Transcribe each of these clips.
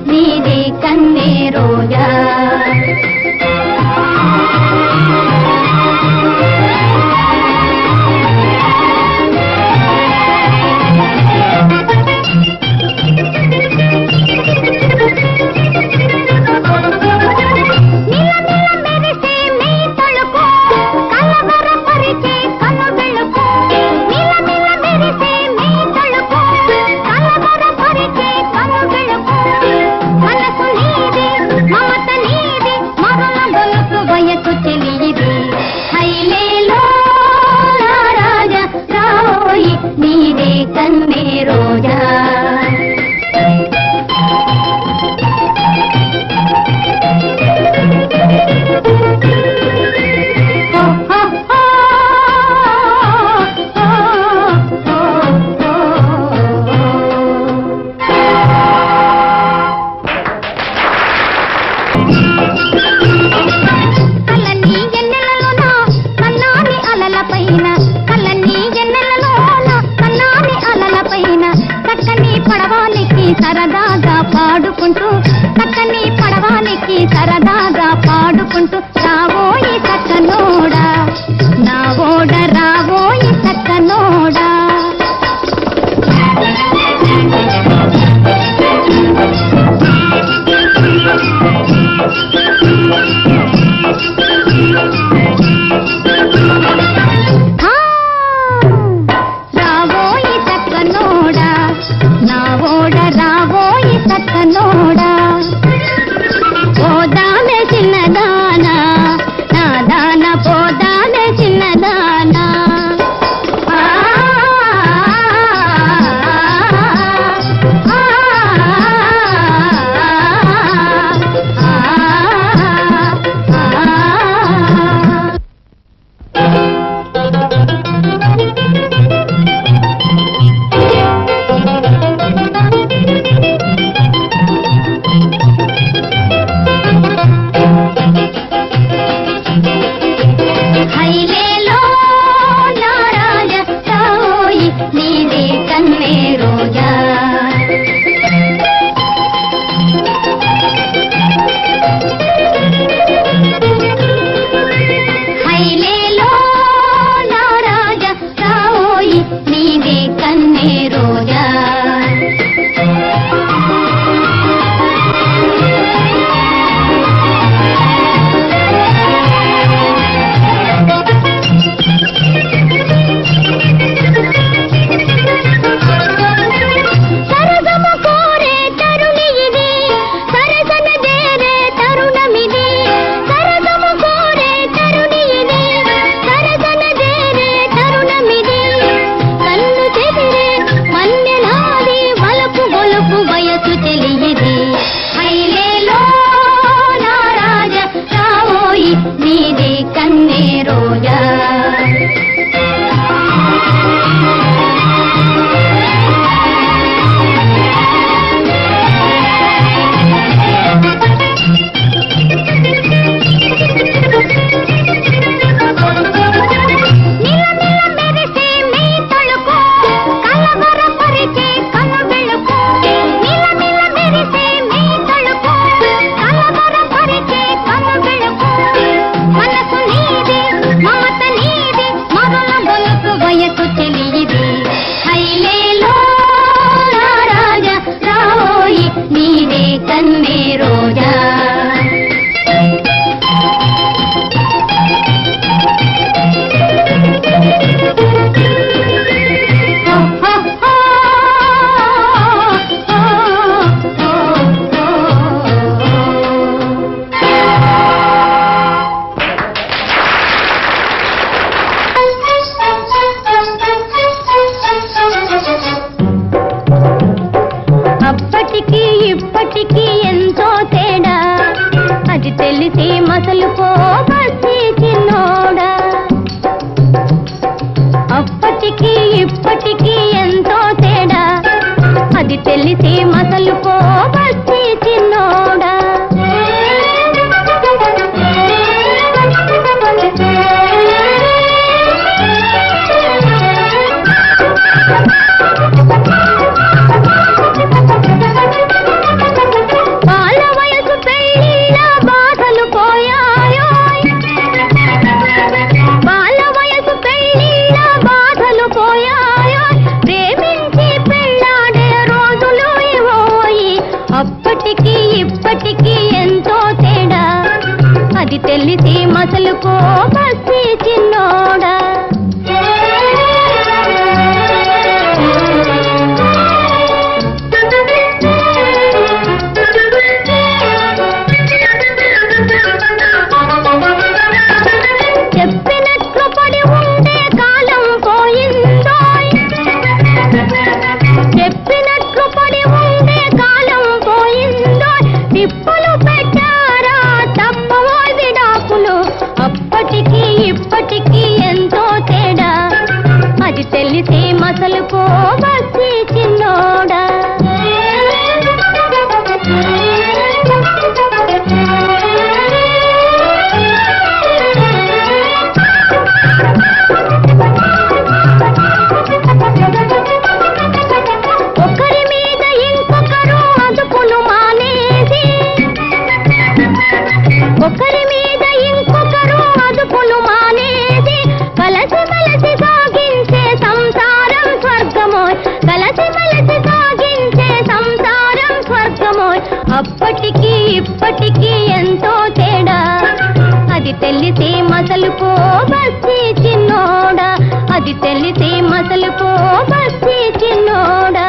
నీదే కన్నే రోజా నీదే కన్నే రోజా సరదాగా పాడుకుంటూ చక్కని పడవానికి సరదాగా పాడుకుంటూ రావోయి చక్కనోడా నా ఓడ రావోయి చక్కనోడా రావోయి చక్కనోడా నా ఓడ రావోయి చక్కనోడా పోదామే చిన్నదానా నా దాన పోదామే చిన్నదానా హైలేలో నా రాజా రావోయి నీదే కన్నే రోజా హైలేలో నా రాజా రావోయి నీదే కన్నే రోజా నీదే కన్నే రోజా నీదే కన్నే రోజా అప్పటికి ఇప్పటికి ఎంతో తేడా అది తెలిసి మసలు పోబట్టి చిన్నోడా అప్పటికి ఇప్పటికి ఎంతో తేడా అది తెలిసి మసలు పోబట్టి చిన్నోడా మసలుకో బస్తీ చిన్నోడా. చెప్పినట్లు పడి ఉండే కాలం పోయిందోయ్, చెప్పినట్లు పడి ఉండే కాలం పోయిందోయ్. తిప్పులు పెట్టారా తప్పవోయ్ విడాకులు, అప్పటికి ఇప్పటికి ఎంతో తేడా. అది తెలిసి మసలుకో బస్తీ చిన్నోడా. ఒకరి మీద ఇంకొకరు అదుపులు మానేసి, ఒకరి మీద ఇంకొకరు అదుపులు మానేసి, కలసి మలసి సాగించే సంసారం స్వర్గమోయ్, కలసి మలసి సాగించే సంసారం స్వర్గమోయ్. అప్పటికి ఇప్పటికి ఎంతో తేడా. అది తెలిసి మసలుకో బస్తీ చిన్నోడా, అది తెలిసి మసలుకో బస్తీ చిన్నోడా.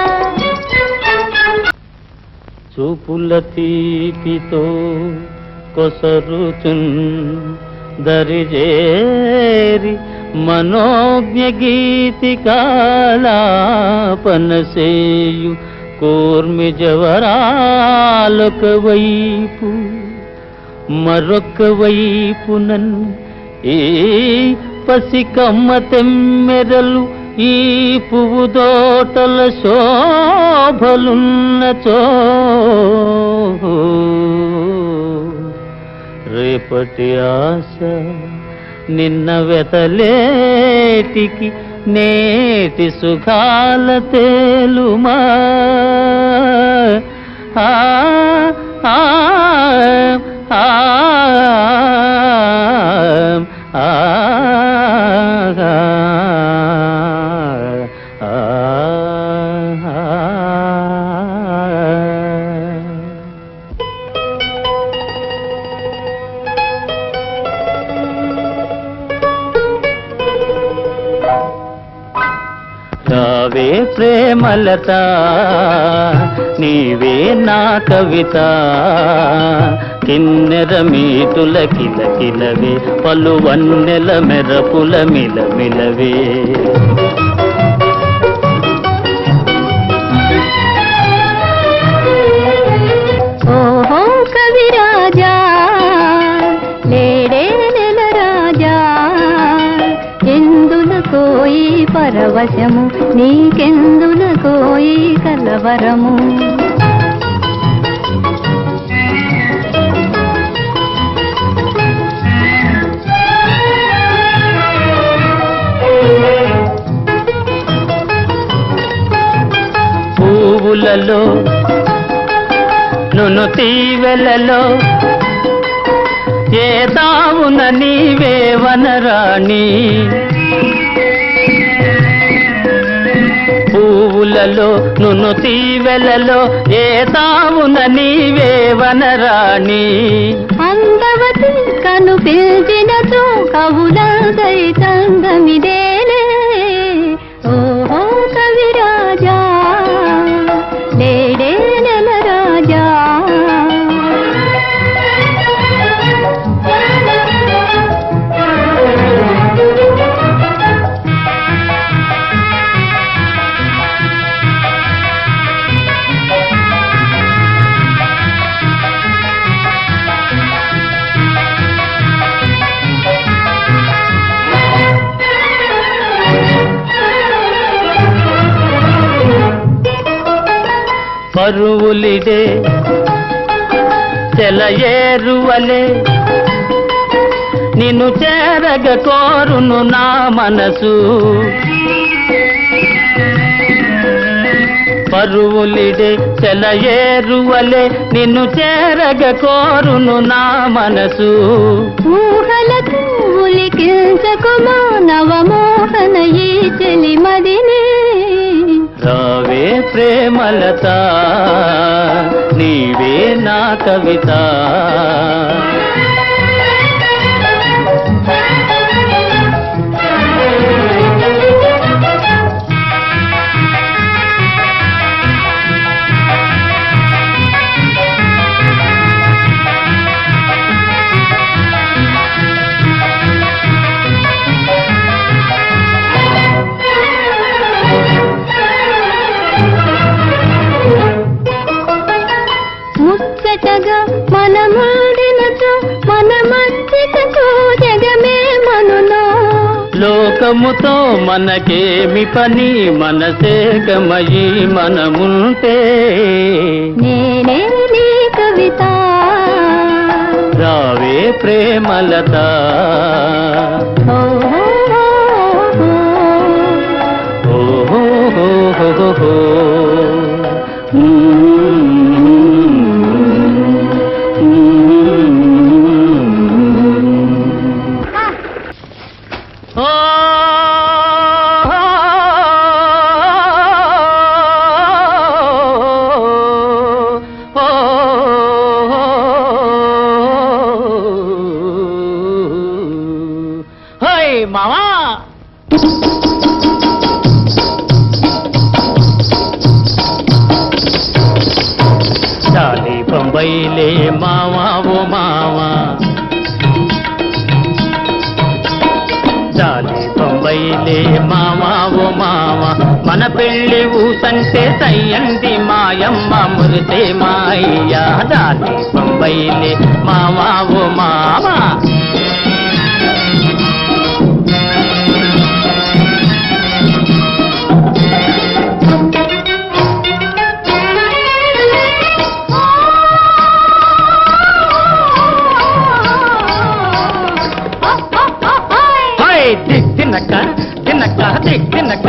చూపుల తీపితో కొసరుచున్ దరిజేరి మనోజ్ఞ గీతికాలాపనసేయు కూర్మి జవరాలొక వైపు, మరొక వైపునన్ ఈ పసికమ్మ తెమ్మెరలు ఈ పువ్వు దోటల శోభలున్నచో. రేపటి ఆశ నిన్న వెతలేటికి నేటి సుఖాల తేలుమా. ఆ ఆ ఆ ఆ రావే ప్రేమలత నీవే నా కవిత, కిన్నెర మీటుల కిలకిలవే పలు వన్నెల మెరపుల మిలమిలవే. ఓహో కవిరాజా లేడే నెల రాజా, ఎందులకోయి పరవశము నీకెందులకోయి కలవరము. పువ్వులలో నును తీవెలలో ఏ తావున నీవే వనరాణి, పువ్వులలో నును తీవెలలో ఏ తావున నీవే వనరాణి. అందవతి కను పిలిచినచో కవుల దైతంగమిదేలే. ఓహో కవిరాజా లేడే నెల రాజా. పరువులిడే చెలయేరువలే నిన్ను చేరగ కోరును నా మనసు. పరువులిడే చెలయేరువలే నిన్ను చేరగ కోరును నా మనసు. ఊహలకు ఉలికించకుమా నవమోహన ఈ చెలి మదినే. రావే ప్రేమలత నీవే నా కవిత. మనముడినచో మన మచ్చికకు జగమే మనులో. లోకముతో మనకేమి పని, మనసే గమయి మనముంటే. నేనే నీ కవిత రావే ప్రేమలత. ఓ ఓహో మావా చాలి బొంబైలే మావా ఓ మావా, చాలి బొంబైలే మావా ఓ మావా. మన పెళ్ళి ఊసంటే సయ్యంది మాయమ్మ మురితే మాయ్య. చాలి బొంబైలే మావా ఓ మావా. తినక తినక తినక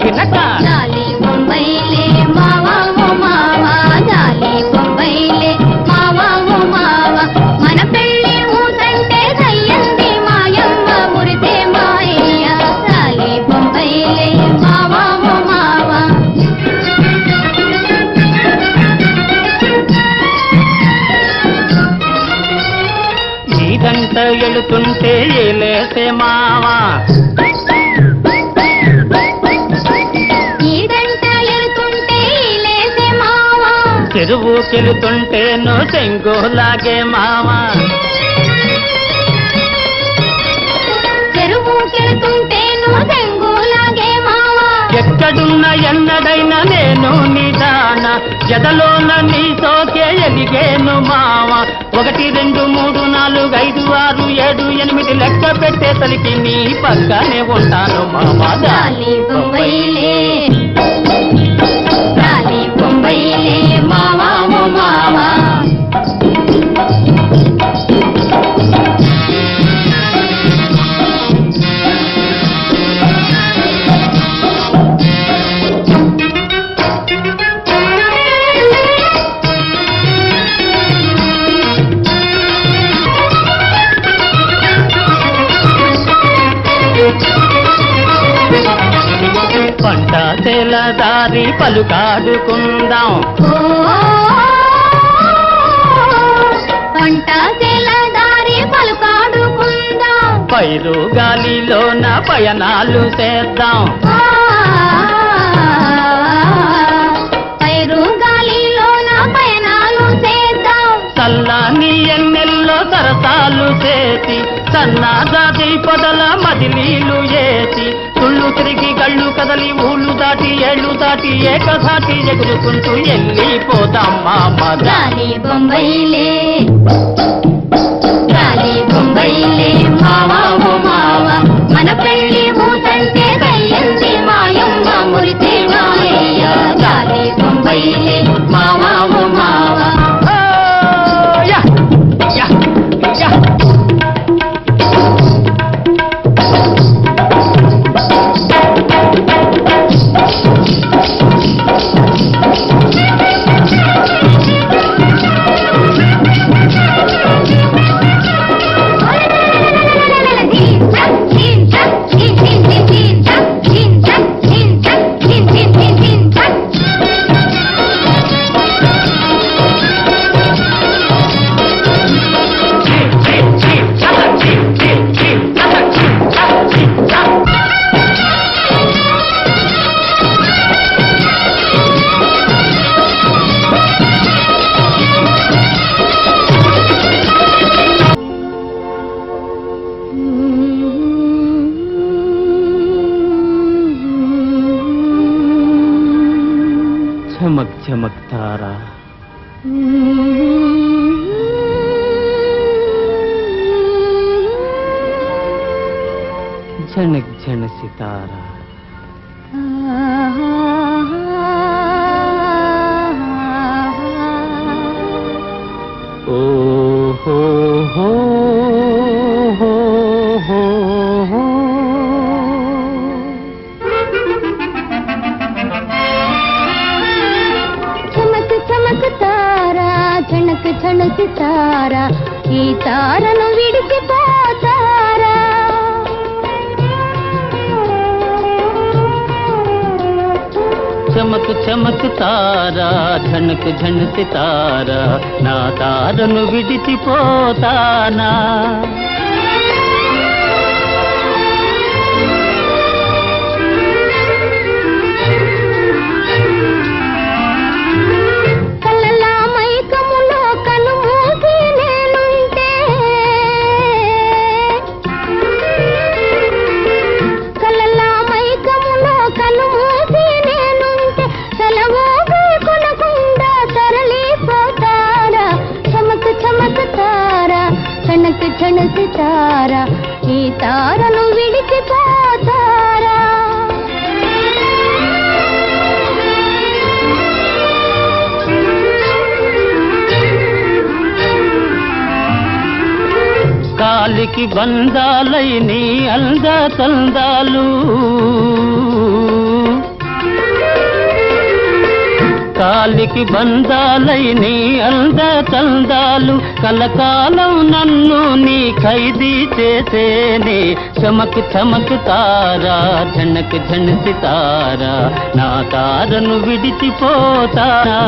తినక. జాలి బొంబైలే మావా ఓ మావా, జాలి బొంబైలే మావా ఓ మావా. మన పెళ్ళి ఊసంటే సయ్యంది మాయమ్మ మురితే మాయ్య. జాలి బొంబైలే మావా ఓ మావా. నీదంట ఎడుతుంటే ఏలేసే మావా, చెరువుకెళ్తుంటే నో చెంగోలాగే మావా. చెరువుకెళ్తుంటే నో చెంగోలాగే మావా. ఎక్కడున్న ఎన్నడైనా నేను నిదాన, జదలోన నీ సోకే ఎలిగేను మావా. 1 2 3 4 5 6 7 8 లెక్క పెట్టేసరికి నీ పక్కనే ఉంటాను మావా. జాలి బొంబైలే జాలి బొంబైలే మావా ఓ మావా. పంట తెలదారి పలుకాడుకుందాం, పంట తెలదారి పలుకాడుకుందాం. పైరు గాలిలోన పయనాలు చేద్దాం, పైరు గాలిలోన పయనాలు చేద్దాం. చల్లని ఎన్నెల్లో సరసాలు చేసి సన్నాజాతి పొదల మదిలీలు ఏసి తుళ్ళు తిరిగి గళ్ళు కదలి ఊళ్ళు దాటి ఏళ్ళు దాటి ఏకధాటి ఎగురుకుంటూ వెళ్ళిపోదాం మామ. జాలి బొంబైలే జాలి బొంబైలే మావా ఓ మావా. మన పెళ్ళి ఊసంటే సయ్యంది మాయమ్మ మురితే మాయ్య. జాలి బొంబైలే మావా ఓ మావా. Yeah yeah yeah. Jhamak Jhamak तारा. झनक झन सितारा ओ हो हो हो हो हो చమక్ చమక్ తారా ఝనక్ ఝన సితారా ఈ తారను విడిచిపోతారా చమక్ చమక్ తారా ఝనక్ ఝన సితారా నా తారను విడిచిపోతానా కలలా మైకములో కనుమూసి నేనుంటే కలలా మైకములో కనుమూసి నేనుంటే సెలవుగా కొనకుండా తరలిపోతారా చమక్ చమక్ తారా ఝనక్ ఝన సితారా ఈ తారను విడిచిపోతారా కాలికి బంధాలై నీ అంద తందాలు కాలికి బంధాలై నీ అంద తందాలు కలకాలం నన్ను నీ ఖైదీ చేసేనే చమక్ చమక్ తారా ఝనక్ ఝన సితారా నా తారను విడిచిపోతారా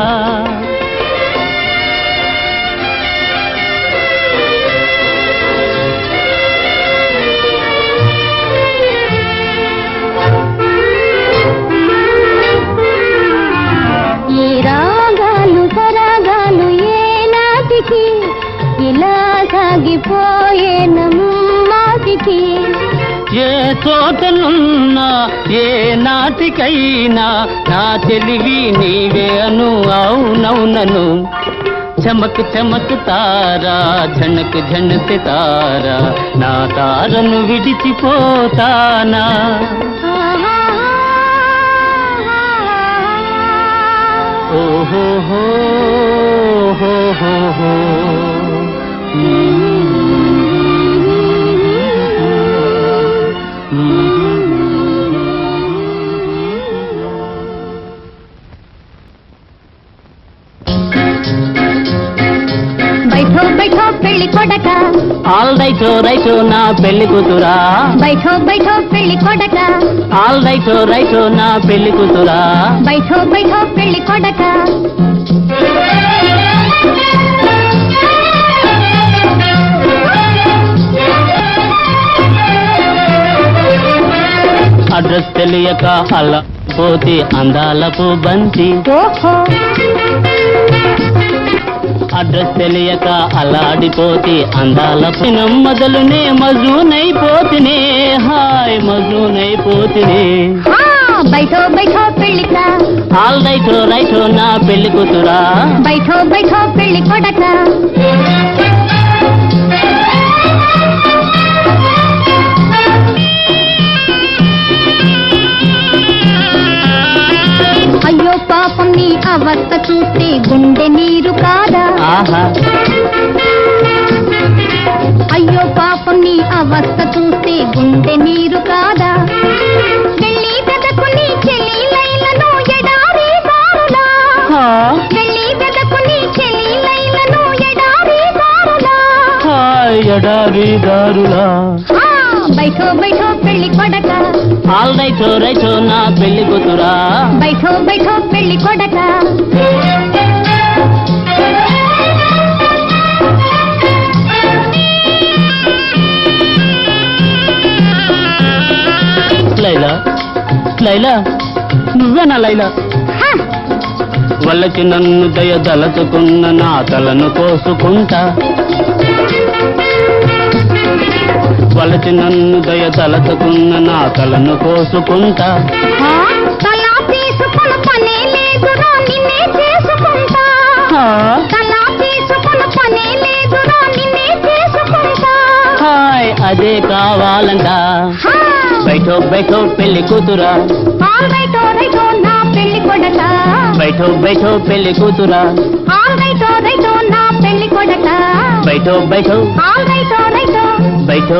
ఈ రాగాలు సరాగాలు ఏ నాటికి ఇలా సాగిపోయేనము మాటికి ఏ చోటనున్నా ఏ నాటికైనా నా తెలివి నీవే అను అవునవునను చమక్ చమక్ తారా ఝనక్ ఝన సితారా నా తారను విడిచిపోతానా ఓహో హో హో హో హో बैठो बैठो పెళ్లి కొడక ఆల్ రైటో రైటో నా పెళ్లి కూతురా बैठो बैठो పెళ్లి కొడక ఆల్ రైటో రైటో నా పెళ్లి కూతురా बैठो बैठो పెళ్లి కొడక అడ్రస్ తెలియక అలా పోతే అందాలపు బంతి ఓహో అడ్రస్ తెలియక అలాడిపోతే అందాలపు మొదలునే మజూనైపోతినే హాయ్ మజూనైపోతినే बैठो बैठो పెళ్లిక ఆల్ రైటో రైటో నా పెళ్లి కూతురా बैठो बैठो పెళ్లి కొడక అయ్యో పాపం నీ అవస్థ చూస్తే గుండె నీరు కాదా ఆహా అయ్యో పాపం నీ అవస్థ చూస్తే గుండె నీరు కాదా వెళ్ళి వెదకుని చెలి లైలను ఎడారి దారులా వెళ్ళి వెదకుని చెలి లైలను ఎడారి దారులా హాయ్ ఎడారి దారులా बैठो बैठो పెళ్లి కొడక ఆల్ రైటో రైటో నా పెళ్లి కూతురా बैठो बैठो పెళ్లి కొడక లైలా లైలా నువ్వేనా లైలా వల్లకి నన్ను దయదలచుకున్న నా తలను కోసుకుంటా వలచి నన్ను దయదలచుకున్న నా తలను కోసుకుంటా తలా తీసుకుని పనే లేదురా నిన్నే చేసుకుంటా తలా తీసుకుని పనే లేదురా నిన్నే చేసుకుంటా హాయ్ అదే కావాలంట బైఠో బైఠో పెళ్లి కూతురా ఆల్ రైటో రైటో నా పెళ్లి కొడక బైఠో బైఠో పెళ్లి కూతురా ఆల్ రైటో రైటో నా పెళ్లి కొడక బైఠో బైఠో ఆల్ రైటో రైటో బైఠో